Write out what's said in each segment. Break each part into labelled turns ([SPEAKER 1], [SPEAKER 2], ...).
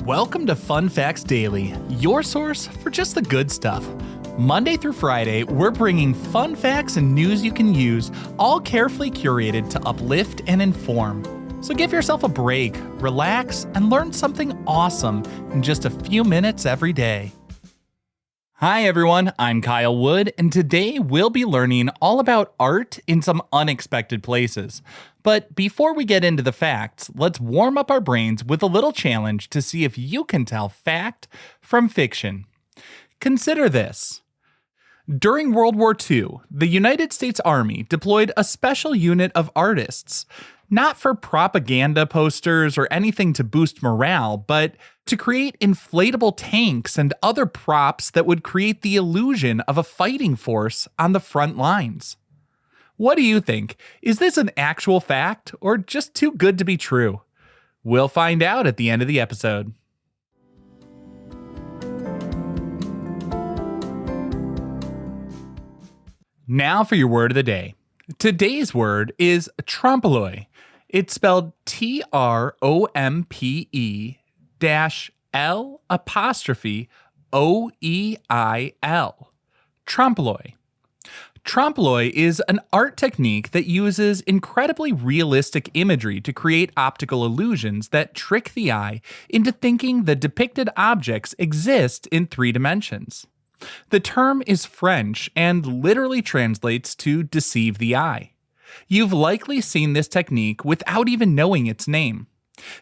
[SPEAKER 1] Welcome to Fun Facts Daily, your source for just the good stuff. Monday through Friday, we're bringing fun facts and news you can use, all carefully curated to uplift and inform. So give yourself a break, relax, and learn something awesome in just a few minutes every day. Hi everyone, I'm Kyle Wood, and today we'll be learning all about art in some unexpected places. But before we get into the facts, let's warm up our brains with a little challenge to see if you can tell fact from fiction. Consider this. During World War II, the United States Army deployed a special unit of artists, not for propaganda posters or anything to boost morale, but to create inflatable tanks and other props that would create the illusion of a fighting force on the front lines. What do you think? Is this an actual fact or just too good to be true? We'll find out at the end of the episode. Now for your word of the day. Today's word is trompe-l'oeil. It's spelled Trompe'L'. Trompe-l'oeil. Trompe-l'oeil is an art technique that uses incredibly realistic imagery to create optical illusions that trick the eye into thinking the depicted objects exist in 3 dimensions. The term is French and literally translates to deceive the eye. You've likely seen this technique without even knowing its name.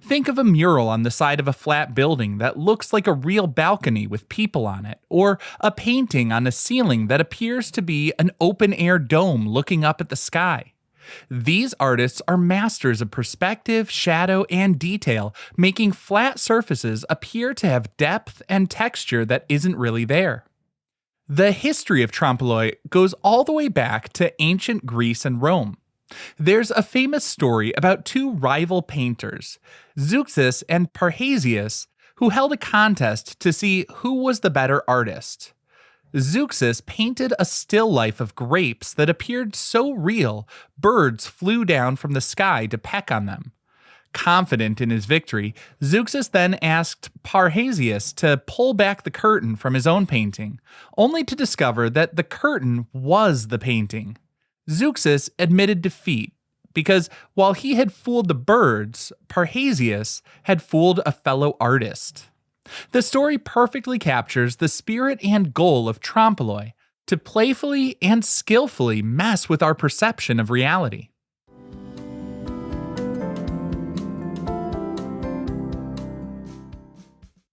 [SPEAKER 1] Think of a mural on the side of a flat building that looks like a real balcony with people on it, or a painting on a ceiling that appears to be an open-air dome looking up at the sky. These artists are masters of perspective, shadow, and detail, making flat surfaces appear to have depth and texture that isn't really there. The history of trompe-l'oeil goes all the way back to ancient Greece and Rome. There's a famous story about 2 rival painters, Zeuxis and Parrhasius, who held a contest to see who was the better artist. Zeuxis painted a still life of grapes that appeared so real, birds flew down from the sky to peck on them. Confident in his victory, Zeuxis then asked Parrhasius to pull back the curtain from his own painting, only to discover that the curtain was the painting. Zeuxis admitted defeat because while he had fooled the birds, Parrhasius had fooled a fellow artist. The story perfectly captures the spirit and goal of trompe-l'oeil, to playfully and skillfully mess with our perception of reality.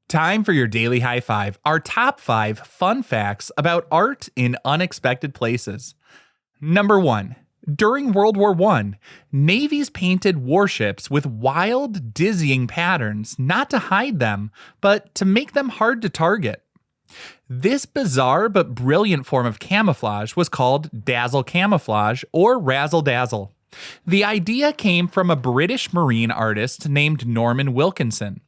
[SPEAKER 1] Time for your daily high five, our top 5 fun facts about art in unexpected places. Number 1. During World War I, navies painted warships with wild, dizzying patterns, not to hide them, but to make them hard to target. This bizarre but brilliant form of camouflage was called dazzle camouflage or razzle-dazzle. The idea came from a British marine artist named Norman Wilkinson.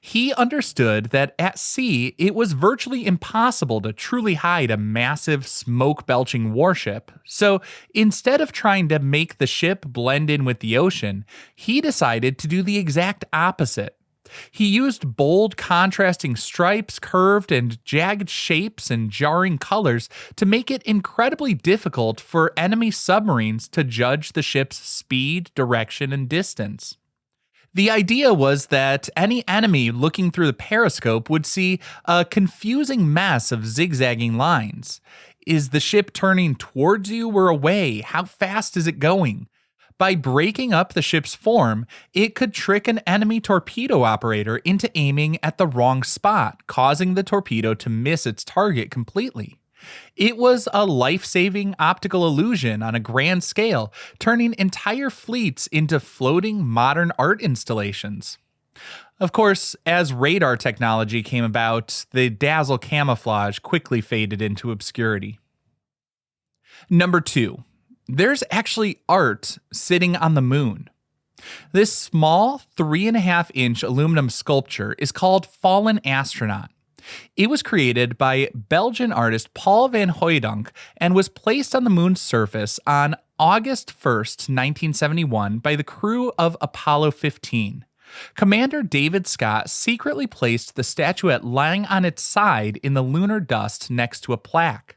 [SPEAKER 1] He understood that at sea, it was virtually impossible to truly hide a massive, smoke-belching warship, so instead of trying to make the ship blend in with the ocean, he decided to do the exact opposite. He used bold, contrasting stripes, curved and jagged shapes, and jarring colors to make it incredibly difficult for enemy submarines to judge the ship's speed, direction, and distance. The idea was that any enemy looking through the periscope would see a confusing mess of zigzagging lines. Is the ship turning towards you or away? How fast is it going? By breaking up the ship's form, it could trick an enemy torpedo operator into aiming at the wrong spot, causing the torpedo to miss its target completely. It was a life-saving optical illusion on a grand scale, turning entire fleets into floating modern art installations. Of course, as radar technology came about, the dazzle camouflage quickly faded into obscurity. Number 2. There's actually art sitting on the moon. This small 3.5-inch aluminum sculpture is called Fallen Astronaut. It was created by Belgian artist Paul van Hooijdonk and was placed on the moon's surface on August 1st, 1971 by the crew of Apollo 15. Commander David Scott secretly placed the statuette lying on its side in the lunar dust next to a plaque.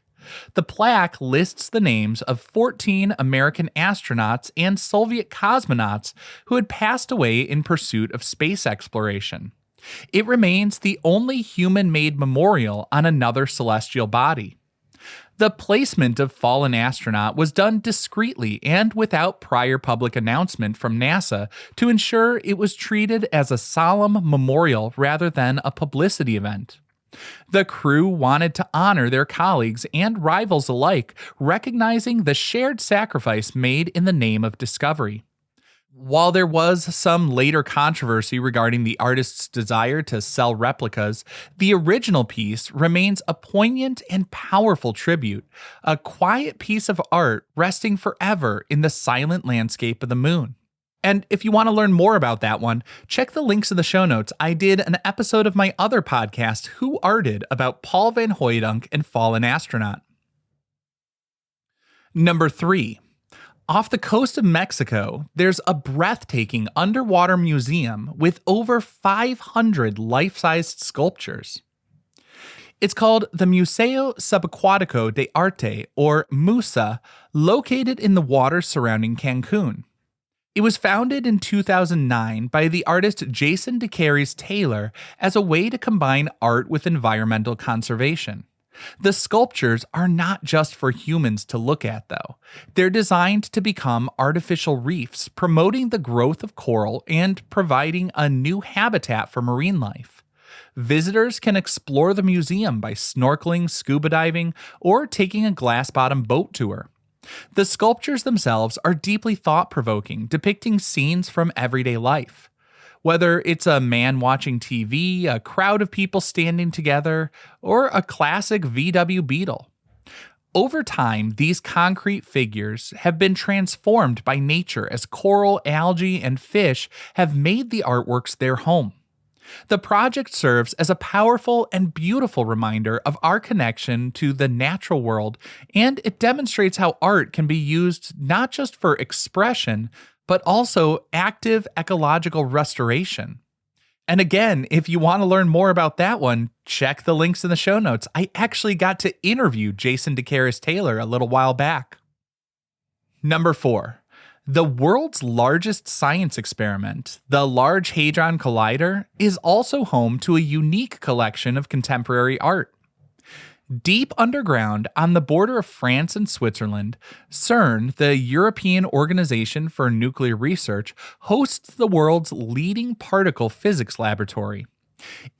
[SPEAKER 1] The plaque lists the names of 14 American astronauts and Soviet cosmonauts who had passed away in pursuit of space exploration. It remains the only human-made memorial on another celestial body. The placement of Fallen Astronaut was done discreetly and without prior public announcement from NASA to ensure it was treated as a solemn memorial rather than a publicity event. The crew wanted to honor their colleagues and rivals alike, recognizing the shared sacrifice made in the name of discovery. While there was some later controversy regarding the artist's desire to sell replicas, the original piece remains a poignant and powerful tribute, a quiet piece of art resting forever in the silent landscape of the moon. And if you want to learn more about that one, check the links in the show notes. I did an episode of my other podcast, Who Arted, about Paul Van Hooydonk and Fallen Astronaut. Number 3. Off the coast of Mexico, there's a breathtaking underwater museum with over 500 life-sized sculptures. It's called the Museo Subacuático de Arte, or MUSA, located in the waters surrounding Cancun. It was founded in 2009 by the artist Jason DeCaires Taylor as a way to combine art with environmental conservation. The sculptures are not just for humans to look at, though. They're designed to become artificial reefs, promoting the growth of coral and providing a new habitat for marine life. Visitors can explore the museum by snorkeling, scuba diving, or taking a glass-bottom boat tour. The sculptures themselves are deeply thought-provoking, depicting scenes from everyday life. Whether it's a man watching TV, a crowd of people standing together, or a classic VW Beetle. Over time, these concrete figures have been transformed by nature as coral, algae, and fish have made the artworks their home. The project serves as a powerful and beautiful reminder of our connection to the natural world, and it demonstrates how art can be used not just for expression, but also active ecological restoration. And again, if you want to learn more about that one, check the links in the show notes. I actually got to interview Jason DeCaires Taylor a little while back. Number 4. The world's largest science experiment, the Large Hadron Collider, is also home to a unique collection of contemporary art. Deep underground on the border of France and Switzerland, CERN, the European Organization for Nuclear Research, hosts the world's leading particle physics laboratory.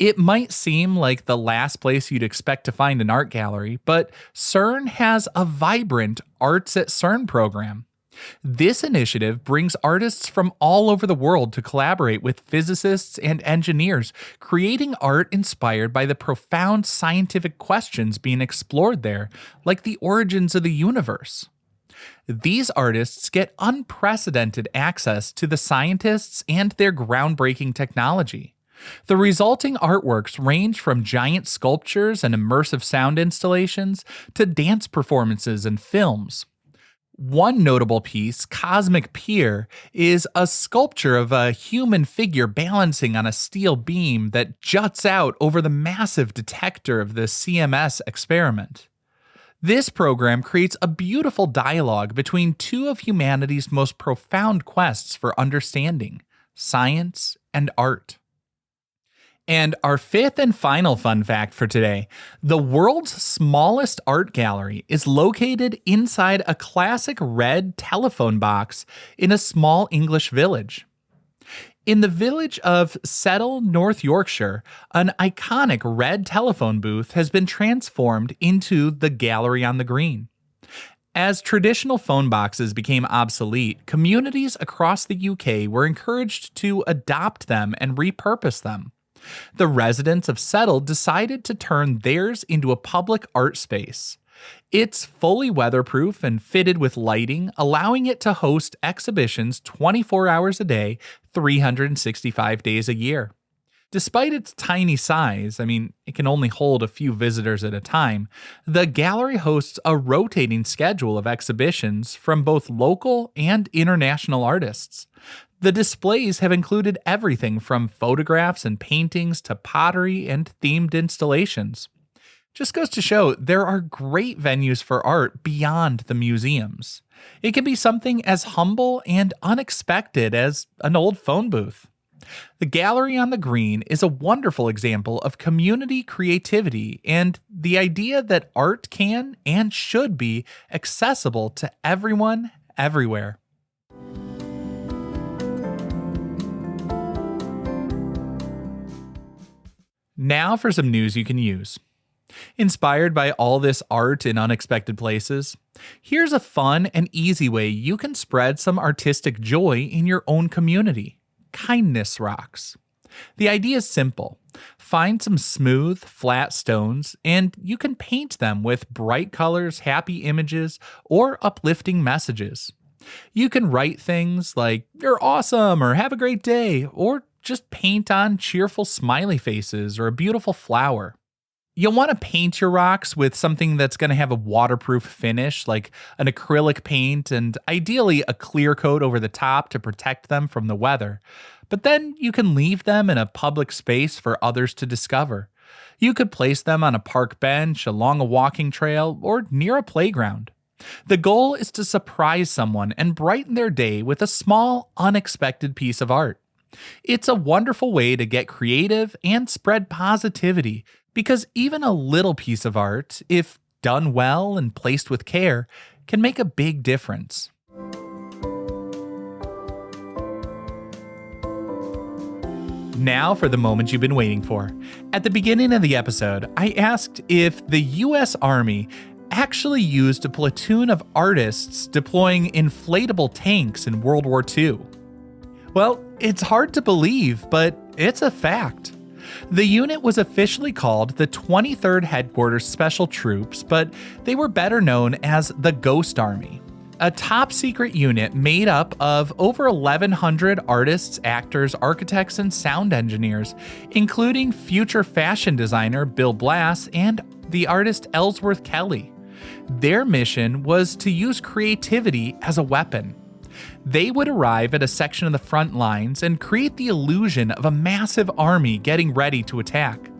[SPEAKER 1] It might seem like the last place you'd expect to find an art gallery, but CERN has a vibrant Arts at CERN program. This initiative brings artists from all over the world to collaborate with physicists and engineers, creating art inspired by the profound scientific questions being explored there, like the origins of the universe. These artists get unprecedented access to the scientists and their groundbreaking technology. The resulting artworks range from giant sculptures and immersive sound installations to dance performances and films. One notable piece, Cosmic Pier, is a sculpture of a human figure balancing on a steel beam that juts out over the massive detector of the CMS experiment. This program creates a beautiful dialogue between two of humanity's most profound quests for understanding, science and art. And our fifth and final fun fact for today, the world's smallest art gallery is located inside a classic red telephone box in a small English village. In the village of Settle, North Yorkshire, an iconic red telephone booth has been transformed into the Gallery on the Green. As traditional phone boxes became obsolete, communities across the UK were encouraged to adopt them and repurpose them. The residents of Settle decided to turn theirs into a public art space. It's fully weatherproof and fitted with lighting, allowing it to host exhibitions 24 hours a day, 365 days a year. Despite its tiny size, it can only hold a few visitors at a time, the gallery hosts a rotating schedule of exhibitions from both local and international artists. The displays have included everything from photographs and paintings to pottery and themed installations. Just goes to show there are great venues for art beyond the museums. It can be something as humble and unexpected as an old phone booth. The gallery on the green is a wonderful example of community creativity and the idea that art can and should be accessible to everyone, everywhere. Now for some news you can use. Inspired by all this art in unexpected places, here's a fun and easy way you can spread some artistic joy in your own community. Kindness rocks. The idea is simple. Find some smooth, flat stones, and you can paint them with bright colors, happy images, or uplifting messages. You can write things like, "You're awesome," or "Have a great day," or just paint on cheerful smiley faces or a beautiful flower. You'll want to paint your rocks with something that's going to have a waterproof finish, like an acrylic paint, and ideally a clear coat over the top to protect them from the weather. But then you can leave them in a public space for others to discover. You could place them on a park bench, along a walking trail, or near a playground. The goal is to surprise someone and brighten their day with a small, unexpected piece of art. It's a wonderful way to get creative and spread positivity, because even a little piece of art, if done well and placed with care, can make a big difference. Now for the moment you've been waiting for. At the beginning of the episode, I asked if the US Army actually used a platoon of artists deploying inflatable tanks in World War II. Well, it's hard to believe, but it's a fact. The unit was officially called the 23rd Headquarters Special Troops, but they were better known as the Ghost Army, a top-secret unit made up of over 1,100 artists, actors, architects, and sound engineers, including future fashion designer Bill Blass and the artist Ellsworth Kelly. Their mission was to use creativity as a weapon. They would arrive at a section of the front lines and create the illusion of a massive army getting ready to attack.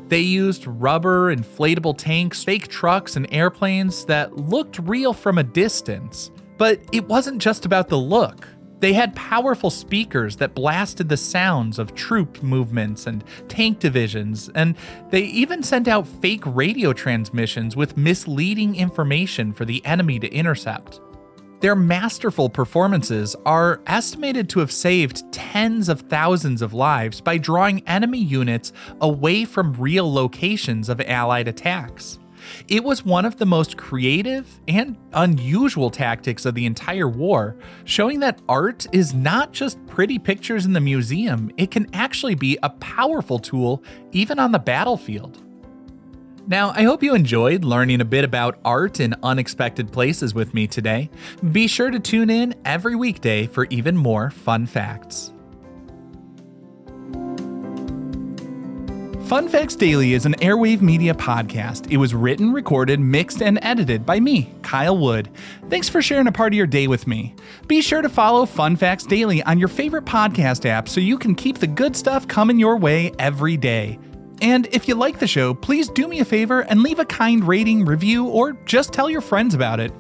[SPEAKER 1] They used rubber, inflatable tanks, fake trucks, and airplanes that looked real from a distance. But it wasn't just about the look. They had powerful speakers that blasted the sounds of troop movements and tank divisions, and they even sent out fake radio transmissions with misleading information for the enemy to intercept. Their masterful performances are estimated to have saved tens of thousands of lives by drawing enemy units away from real locations of Allied attacks. It was one of the most creative and unusual tactics of the entire war, showing that art is not just pretty pictures in the museum, it can actually be a powerful tool even on the battlefield. Now, I hope you enjoyed learning a bit about art in unexpected places with me today. Be sure to tune in every weekday for even more fun facts. Fun Facts Daily is an Airwave Media podcast. It was written, recorded, mixed, and edited by me, Kyle Wood. Thanks for sharing a part of your day with me. Be sure to follow Fun Facts Daily on your favorite podcast app so you can keep the good stuff coming your way every day. And if you like the show, please do me a favor and leave a kind rating, review, or just tell your friends about it.